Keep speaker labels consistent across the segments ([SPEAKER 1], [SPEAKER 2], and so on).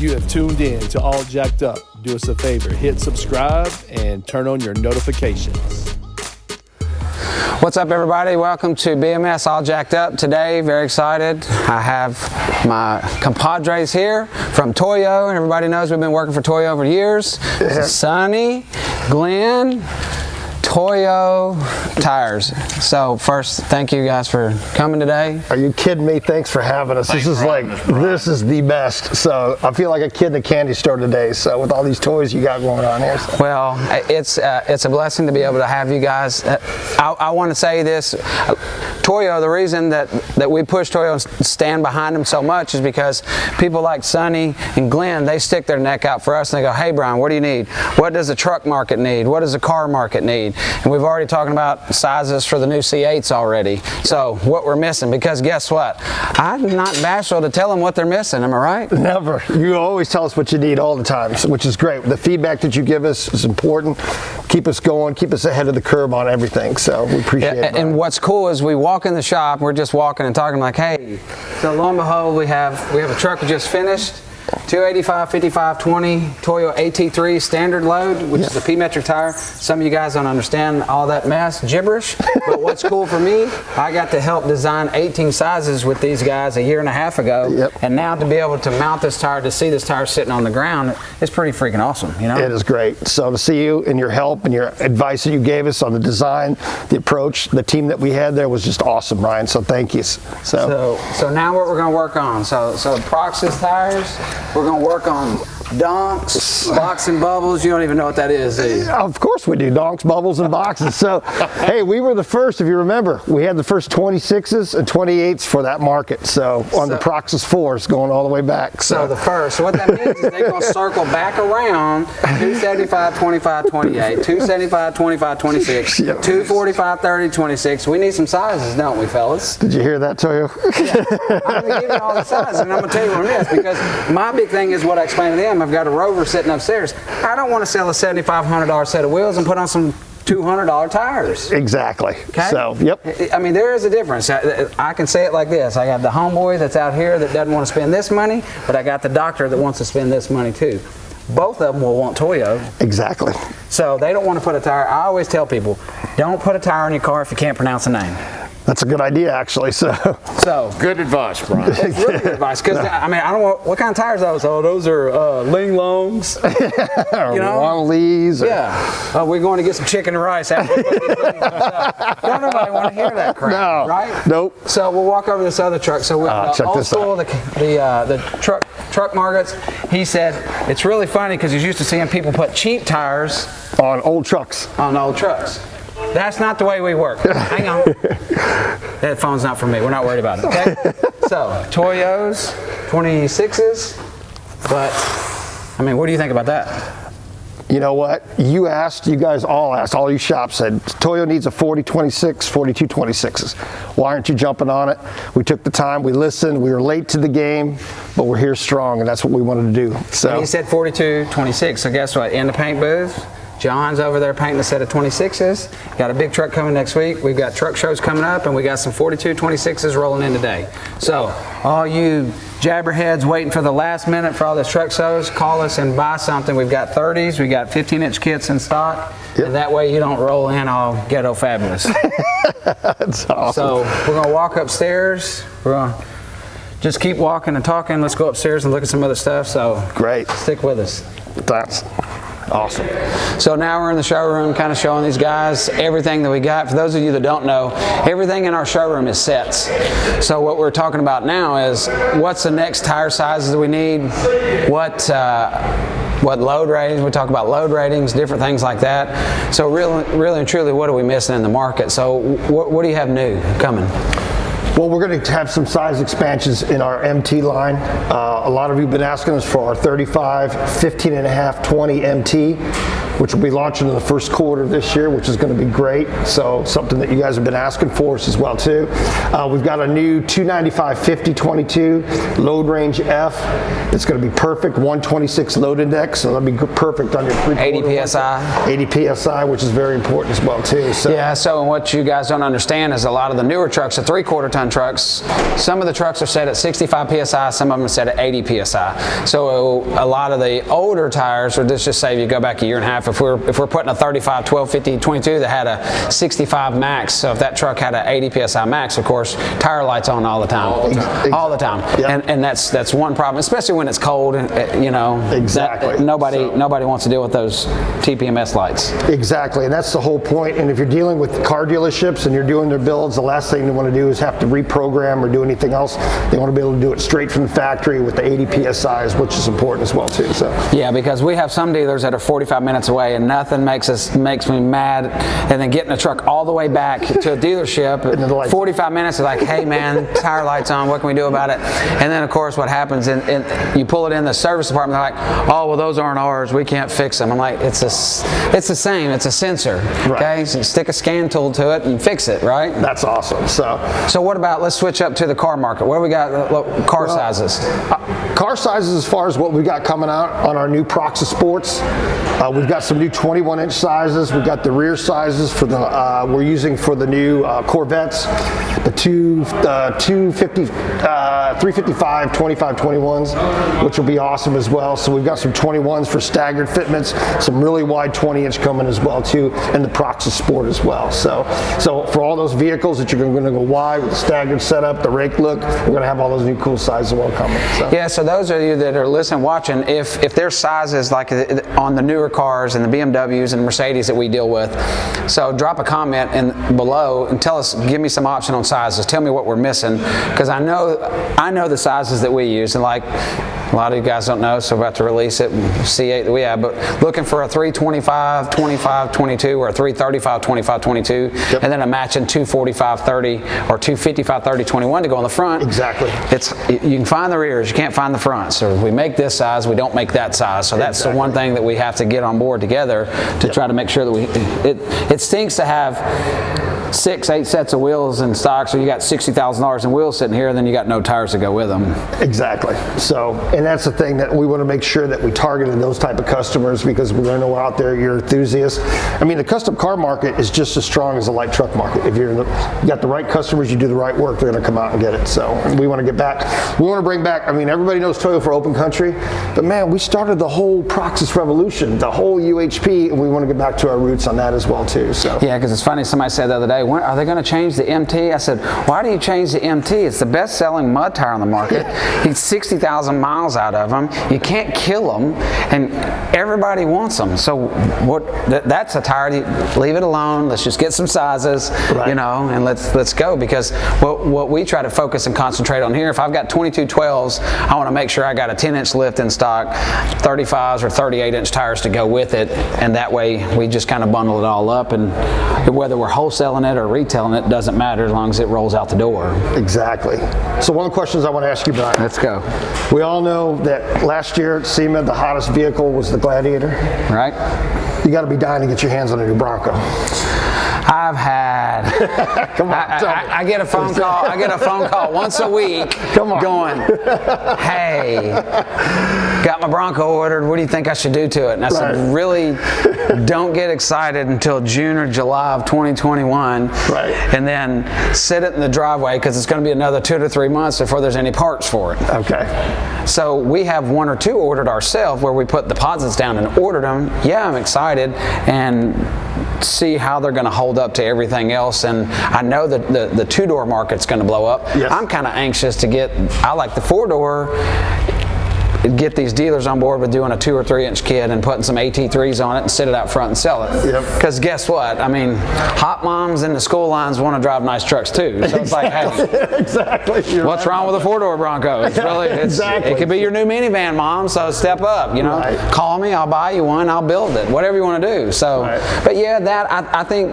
[SPEAKER 1] You have tuned in to All Jacked Up. Do us a favor, hit subscribe and turn on your notifications.
[SPEAKER 2] What's up, everybody? Welcome to BMS All Jacked Up. Today, very excited. I have my compadres here from Toyo, and everybody knows we've been working for Toyo over years. Sunny, Glen, Toyo Tires. So first, thank you guys for coming today.
[SPEAKER 3] Are you kidding me? Thanks for having us. This is the best. So I feel like a kid in a candy store today. So with all these toys you got going on here. So.
[SPEAKER 2] Well, it's a blessing to be able to have you guys. I want to say this. Toyo, the reason that we push Toyo and stand behind them so much is because people like Sunny and Glen, they stick their neck out for us and they go, hey Brian, what do you need? What does the truck market need? What does the car market need? And we've already talking about sizes for the new C8s already. So what we're missing, because guess what? I'm not bashful to tell them what they're missing, am I right?
[SPEAKER 3] Never. You always tell us what you need all the time, which is great. The feedback that you give us is important. Keep us going, keep us ahead of the curve on everything. So we appreciate it.
[SPEAKER 2] And what's cool is we walk in the shop, we're just walking and talking like, hey, so lo and behold, we have a truck we just finished. 285 55 20 Toyo AT3 standard load, which is the P-metric tire. Some of you guys don't understand all that mess, gibberish, but what's cool for me, I got to help design 18 sizes with these guys a year and a half ago, and now to be able to mount this tire, to see this tire sitting on the ground, it's pretty freaking awesome, you know?
[SPEAKER 3] It is great. So to see you and your help and your advice that you gave us on the design, the approach, the team that we had there was just awesome, Ryan, so thank you. So
[SPEAKER 2] now what we're going to work on, so Proxys tires, we're going to work on donks, box and bubbles. You don't even know what that is, do you?
[SPEAKER 3] Of course we do, donks, bubbles, and boxes. So, hey, we were the first, if you remember. We had the first 26s and 28s for that market. So, on the Proxys 4s going all the way back.
[SPEAKER 2] So the first. So what that means is they're going to circle back around 275, 25, 28, 275, 25, 26, 245, 30, 26. We need some sizes, don't we, fellas?
[SPEAKER 3] Did you hear that, Toyo?
[SPEAKER 2] Yeah. I'm going to give you all the sizes, and I'm going to tell you what it is, because my big thing is what I explained to them. I've got a Rover sitting upstairs. I don't want to sell a $7,500 set of wheels and put on some $200 tires.
[SPEAKER 3] Exactly.
[SPEAKER 2] Okay?
[SPEAKER 3] So,
[SPEAKER 2] I mean, there is a difference. I can say it like this. I have the homeboy that's out here that doesn't want to spend this money, but I got the doctor that wants to spend this money too. Both of them will want Toyo.
[SPEAKER 3] Exactly.
[SPEAKER 2] So they don't want to put a tire. I always tell people, don't put a tire in your car if you can't pronounce a name.
[SPEAKER 3] That's a good idea, actually. So
[SPEAKER 4] good advice, Brian.
[SPEAKER 2] It's really good advice, because I mean, I don't know what kind of tires those. Oh, those are Ling Longs,
[SPEAKER 3] or Wong Lees.
[SPEAKER 2] Yeah. Oh, we're going to get some chicken and rice after we put these things on. Don't nobody want to hear that crap,
[SPEAKER 3] no,
[SPEAKER 2] right?
[SPEAKER 3] Nope.
[SPEAKER 2] So we'll walk over to this other truck. So old school, the truck markets. He said it's really funny because he's used to seeing people put cheap tires
[SPEAKER 3] on old trucks.
[SPEAKER 2] That's not the way we work. Hang on. That phone's not for me.'re not worried about it, okay? So, Toyos, 26s, but, I mean, what do you think about that?
[SPEAKER 3] You know what? You guys all asked, all you shops said, Toyo needs a 4026, 4226s. Why aren't you jumping on it? We took the time, we listened, we were late to the game, but we're here strong, and that's what we wanted to do. So
[SPEAKER 2] he said 4226, so guess what? In the paint booth, John's over there painting a set of 26s. Got a big truck coming next week. We've got truck shows coming up, and we got some 42 26s rolling in today. So all you jabberheads waiting for the last minute for all this truck shows, call us and buy something. We've got 30s. We got 15-inch kits in stock. And that way you don't roll in all ghetto fabulous.
[SPEAKER 3] That's awesome.
[SPEAKER 2] So we're going to walk upstairs. We're going to just keep walking and talking. Let's go upstairs and look at some other stuff. So
[SPEAKER 3] great.
[SPEAKER 2] Stick with us.
[SPEAKER 3] That's awesome.
[SPEAKER 2] So now we're in the showroom kind of showing these guys everything that we got. For those of you that don't know, everything in our showroom is sets. So what we're talking about now is what's the next tire sizes that we need, what load ratings, we talk about load ratings, different things like that. So really and truly, what are we missing in the market? So what do you have new coming?
[SPEAKER 3] Well, we're going to have some size expansions in our MT line. A lot of you have been asking us for our 35, 15 and a half, 20 MT. which will be launching in the first quarter of this year, which is going to be great. So something that you guys have been asking for us as well too. We've got a new 295/50/22 load range F. It's going to be perfect, 126 load index, so that'll be perfect on your
[SPEAKER 2] 80 psi.
[SPEAKER 3] 80 psi, which is very important as well too. So.
[SPEAKER 2] Yeah. So what you guys don't understand is a lot of the newer trucks, the 3/4 ton trucks, some of the trucks are set at 65 psi, some of them are set at 80 psi. So a lot of the older tires, or let's just say if you go back a year and a half, if we're putting a 35 1250 22 that had a 65 max, so if that truck had an 80 psi max, of course, tire lights on all the time, all the time.
[SPEAKER 3] Yep.
[SPEAKER 2] And that's one problem, especially when it's cold. You know,
[SPEAKER 3] exactly.
[SPEAKER 2] Nobody wants to deal with those TPMS lights.
[SPEAKER 3] Exactly, and that's the whole point. And if you're dealing with car dealerships and you're doing their builds, the last thing they want to do is have to reprogram or do anything else. They want to be able to do it straight from the factory with the 80 psi's, which is important as well too. So
[SPEAKER 2] yeah, because we have some dealers that are 45 minutes away, and nothing makes me mad, and then getting a truck all the way back to a dealership. 45 minutes is like, hey man, tire lights on. What can we do about it? And then of course what happens, and you pull it in the service department. They're like, oh well, those aren't ours. We can't fix them. I'm like, it's the same. It's a sensor.
[SPEAKER 3] Right.
[SPEAKER 2] Okay, so stick a scan tool to it and fix it. Right.
[SPEAKER 3] That's awesome. So
[SPEAKER 2] what about, let's switch up to the car market. What do we got? Car sizes.
[SPEAKER 3] Car sizes, as far as what we got coming out on our new Proxa Sports, we've got some new 21-inch sizes. We've got the rear sizes for the we're using for the new Corvettes, the 250, 355, 25, 21s, which will be awesome as well. So we've got some 21s for staggered fitments, some really wide 20-inch coming as well too, and the Proxa Sport as well. So for all those vehicles that you're going to go wide with the staggered setup, the rake look, we're going to have all those new cool sizes well coming. So.
[SPEAKER 2] Yeah, so those of you that are listening, watching, if there's sizes like on the newer cars and the BMWs and Mercedes that we deal with, so drop a comment below and tell us, give me some option on sizes. Tell me what we're missing, because I know the sizes that we use, and like a lot of you guys don't know, so we're about to release it, C8 that we have, but looking for a 325, 25, 22, or a 335, 25, 22, yep. And then a matching 245, 30, or 255, 30, 21 to go on the front.
[SPEAKER 3] Exactly.
[SPEAKER 2] You can find the rears, you can't find the fronts. So we make this size, we don't make that size. So that's the one thing that we have to get on board together to try to make sure that it stinks to have 6-8 sets of wheels in stock, so you got $60,000 in wheels sitting here, and then you got no tires to go with them.
[SPEAKER 3] Exactly. So, and that's the thing that we want to make sure that we targeted those type of customers, because we know out there you're enthusiasts. I mean, the custom car market is just as strong as the light truck market. If you got the right customers, you do the right work, they're going to come out and get it. So, and we want to get back. We want to bring back. I mean, everybody knows Toyo for open country, but man, we started the whole Proxys revolution, the whole UHP, and we want to get back to our roots on that as well too. So.
[SPEAKER 2] Yeah, because it's funny. Somebody said the other day, when are they going to change the MT? I said, why do you change the MT? It's the best-selling mud tire on the market. You get 60,000 miles out of them. You can't kill them, and everybody wants them. So that's a tire. Leave it alone. Let's just get some sizes,
[SPEAKER 3] right.
[SPEAKER 2] You know, and let's go. Because what we try to focus and concentrate on here, if I've got 2212s, I want to make sure I got a 10-inch lift in stock, 35s or 38-inch tires to go with it, and that way we just kind of bundle it all up, and whether we're wholesaling it or retailing it doesn't matter as long as it rolls out the door.
[SPEAKER 3] Exactly. So one of the questions I want to ask you, Brian.
[SPEAKER 2] Let's go.
[SPEAKER 3] We all know that last year at SEMA, the hottest vehicle was the Gladiator.
[SPEAKER 2] Right.
[SPEAKER 3] You got to be dying to get your hands on a new Bronco.
[SPEAKER 2] I've had.
[SPEAKER 3] Come on,
[SPEAKER 2] I get a phone call. I get a phone call once a week.
[SPEAKER 3] Come on.
[SPEAKER 2] Going, hey, got my Bronco ordered. What do you think I should do to it? And I said, really, don't get excited until June or July of 2021.
[SPEAKER 3] Right.
[SPEAKER 2] And then sit it in the driveway, because it's going to be another 2 to 3 months before there's any parts for it.
[SPEAKER 3] Okay.
[SPEAKER 2] So we have 1 or 2 ordered ourselves, where we put deposits down and ordered them. Yeah, I'm excited, and see how they're going to hold up to everything else. And I know that the 2-door market's going to blow up.
[SPEAKER 3] Yes.
[SPEAKER 2] I'm kind of anxious to I like the 4-door, get these dealers on board with doing a 2 or 3 inch kit and putting some AT3s on it and sit it out front and sell it. Because guess what? I mean, hot moms in the school lines want to drive nice trucks too. So it's like, hey,
[SPEAKER 3] exactly.
[SPEAKER 2] What's wrong with a 4-door Bronco? It's really, it could be your new minivan, mom. So step up. You know, call me. I'll buy you one. I'll build it. Whatever you want to do. So, but yeah, that I think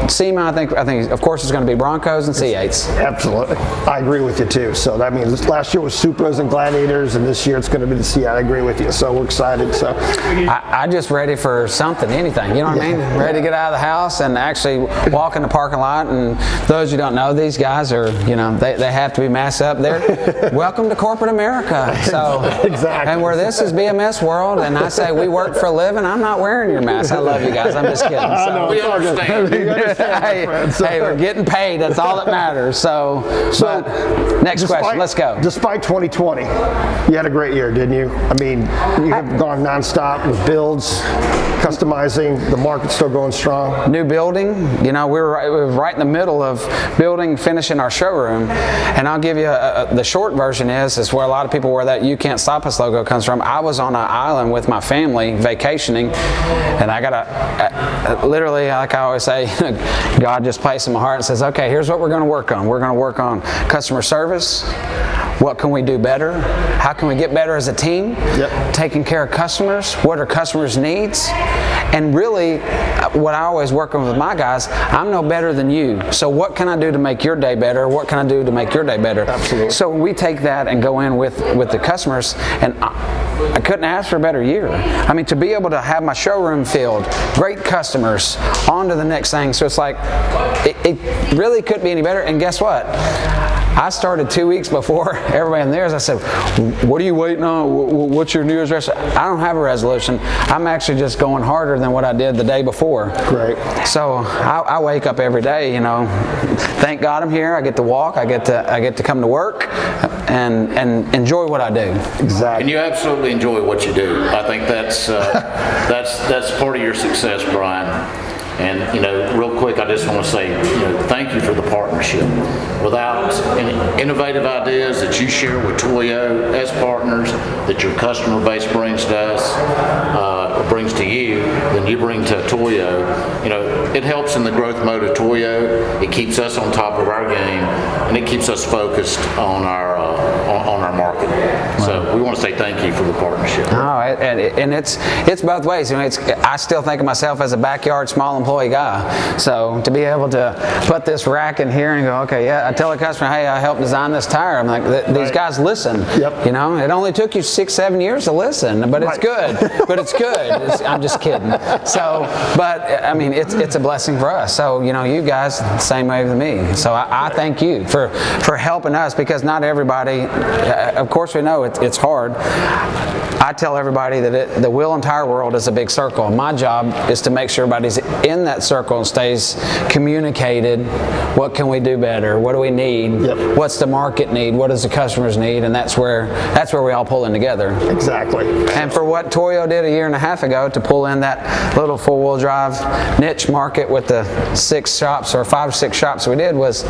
[SPEAKER 2] SEMA. I think of course it's going to be Broncos and C8s.
[SPEAKER 3] Absolutely, I agree with you too. So that means last year was Supras and Gladiators, and this year it's going to excited to see. I agree with you. So we're excited. So
[SPEAKER 2] I just ready for something, anything. You know what I mean? Ready to get out of the house and actually walk in the parking lot. And those who don't know, these guys are, they have to be masked up. They're welcome to corporate America. So
[SPEAKER 3] exactly.
[SPEAKER 2] And where this is BMS world, and I say we work for a living, I'm not wearing your mask. I love you guys. I'm just kidding. So.
[SPEAKER 4] We understand.
[SPEAKER 2] Hey, we're getting paid. That's all that matters. So next question. Let's go.
[SPEAKER 3] Despite 2020, you had a great year, didn't you? I mean, you have gone nonstop with builds, customizing. The market's still going strong.
[SPEAKER 2] New building. We were right in the middle of building, finishing our showroom. And I'll give you the short version is where a lot of people where that "You Can't Stop Us" logo comes from. I was on an island with my family vacationing, and I got literally, like I always say, God just placed in my heart and says, okay, here's what we're going to work on. We're going to work on customer service. What can we do better? How can we get better as a team?
[SPEAKER 3] Yep.
[SPEAKER 2] Taking care of customers. What are customers' needs? And really, what I always work on with my guys, I'm no better than you. So what can I do to make your day better? What can I do to make your day better?
[SPEAKER 3] Absolutely.
[SPEAKER 2] So we take that and go in with the customers, and I couldn't ask for a better year. I mean, to be able to have my showroom filled, great customers, on to the next thing. So it's like, it really couldn't be any better. And guess what? I started 2 weeks before everybody in theirs. I said, what are you waiting on? What's your New Year's resolution? I don't have a resolution. I'm actually just going harder than what I did the day before.
[SPEAKER 3] Great.
[SPEAKER 2] So I wake up every day, thank God I'm here. I get to walk. I get to come to work and enjoy what I do.
[SPEAKER 3] Exactly.
[SPEAKER 4] And you absolutely enjoy what you do. I think that's part of your success, Brian. And, real quick, I just want to say, thank you for the partnership. Without any innovative ideas that you share with Toyo as partners, that your customer base brings to us, brings to you, then you bring to Toyo, it helps in the growth mode of Toyo. It keeps us on top of our game, and it keeps us focused on our market. So we want to say thank you for the partnership.
[SPEAKER 2] Oh, and it's both ways. I still think of myself as a backyard small employee guy. So to be able to put this rack in here and go, okay, yeah, I tell a customer, hey, I helped design this tire. I'm like, these guys listen.
[SPEAKER 3] Yep.
[SPEAKER 2] It only took you 6-7 years to listen, but it's good. But it's good. I'm just kidding. So, but I mean, it's a blessing for us. So you guys, same way with me. So I thank you for helping us, because not everybody. Of course, we know it's hard. I tell everybody that the wheel and tire world is a big circle. My job is to make sure everybody's in that circle and stays communicated. What can we do better? What do we need?
[SPEAKER 3] Yep.
[SPEAKER 2] What's the market need? What does the customers need? And that's where we all pull in together.
[SPEAKER 3] Exactly.
[SPEAKER 2] And for what Toyo did a year and a half ago to pull in that little four-wheel drive niche market with the 6 shops or 5 or 6 shops we did was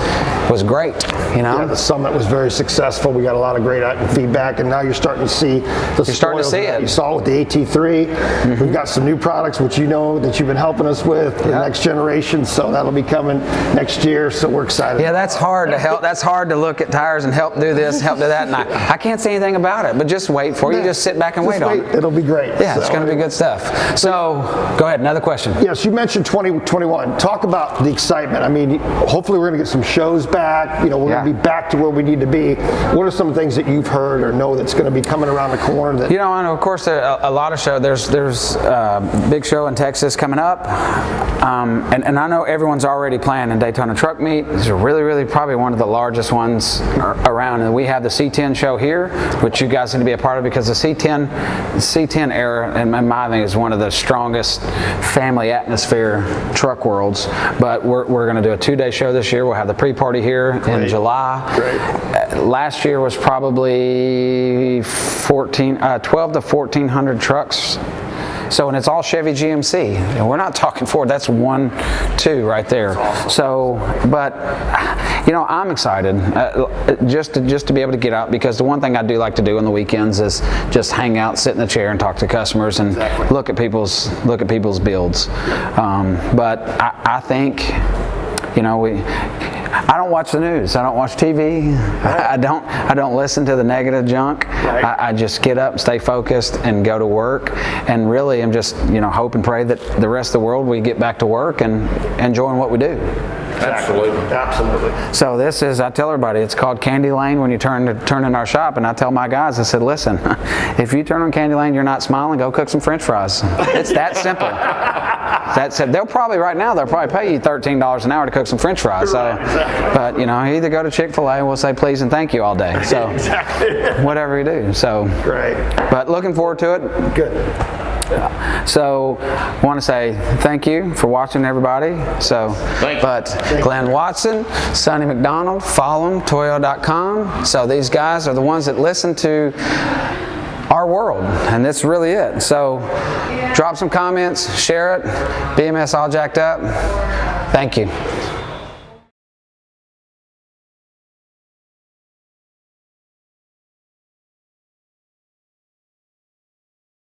[SPEAKER 2] great.
[SPEAKER 3] Yeah, the summit was very successful. We got a lot of great feedback, and now you're starting to see the
[SPEAKER 2] it.
[SPEAKER 3] You saw it with the AT3. Mm-hmm. We've got some new products, which that you've been helping us with, the next generation. So that'll be coming next year. So we're excited.
[SPEAKER 2] Yeah, that's hard to help. That's hard to look at tires and help do this, help do that. And I can't say anything about it, but just wait for you. Just sit back and wait on it.
[SPEAKER 3] It'll be great.
[SPEAKER 2] Yeah, it's going to be good stuff. So go ahead. Another question.
[SPEAKER 3] Yes, you mentioned 2021. Talk about the excitement. I mean, hopefully we're going to get some shows back. We're going to be back to where we need to be. What are some things that you've heard or know that's going to be coming around the corner?
[SPEAKER 2] And of course, a lot of shows. There's a big show in Texas coming up, and I know everyone's already planning Daytona Truck Meet. It's really, really probably one of the largest ones around. And we have the C10 show here, which you guys need to be a part of, because the C10 era, in my opinion, is one of the strongest family atmosphere truck worlds. But we're going to do a 2-day show this year. We'll have the pre-party here in July.
[SPEAKER 3] Great.
[SPEAKER 2] Last year was probably 12 to 1,400 trucks. So, and it's all Chevy GMC. And we're not talking Ford. That's 1, 2 right there. So, but, I'm excited just to be able to get out, because the one thing I do like to do on the weekends is just hang out, sit in the chair, and talk to customers and look at people's builds. But I think, I don't watch the news. I don't watch TV. I don't listen to the negative junk. I just get up, stay focused, and go to work. And really, I'm just hope and pray that the rest of the world we get back to work and enjoying what we do.
[SPEAKER 4] Absolutely.
[SPEAKER 3] Absolutely.
[SPEAKER 2] So this is, I tell everybody, it's called Candy Lane when you turn in our shop, and I tell my guys, I said, listen, if you turn on Candy Lane, you're not smiling, go cook some French fries. It's that simple. That said, they'll probably pay you $13 an hour to cook some French fries. So, but you know, you either go to Chick-fil-A and we'll say please and thank you all day. So whatever you do. So
[SPEAKER 3] Great.
[SPEAKER 2] But looking forward to it.
[SPEAKER 3] Good.
[SPEAKER 2] So I want to say thank you for watching, everybody. So, Glenn Watson, Sonny McDonald, follow them, Toyo.com. So these guys are the ones that listen to our world, and that's really it. So drop some comments, share it. BMS All Jacked Up. Thank you.